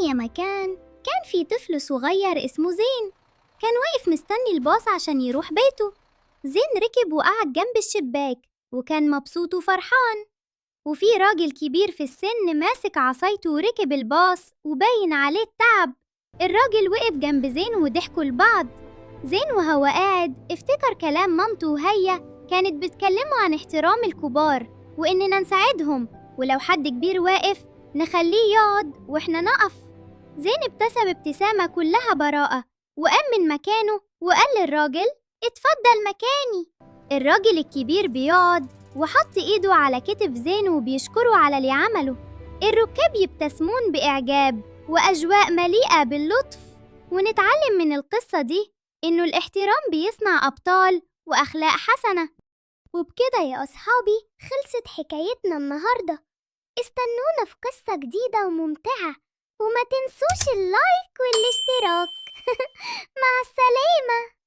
يا مكان كان في طفل صغير اسمه زين. كان واقف مستني الباص عشان يروح بيته. زين ركب وقعد جنب الشباك وكان مبسوط وفرحان. وفي راجل كبير في السن ماسك عصايته وركب الباص وباين عليه التعب. الراجل وقف جنب زين وضحكوا لبعض. زين وهو قاعد افتكر كلام مامته وهي كانت بتكلمه عن احترام الكبار وإننا نساعدهم، ولو حد كبير واقف نخليه يقعد وإحنا نقف. زين ابتسم ابتسامة كلها براءة وقام من مكانه وقال للراجل: اتفضل مكاني. الراجل الكبير بيقعد وحط إيده على كتف زين وبيشكره على اللي عمله. الركاب يبتسمون بإعجاب وأجواء مليئة باللطف. ونتعلم من القصة دي إنه الاحترام بيصنع أبطال وأخلاق حسنة. وبكده يا أصحابي خلصت حكايتنا النهاردة. استنونا في قصة جديدة وممتعة، وما تنسوش اللايك والاشتراك. مع السلامة.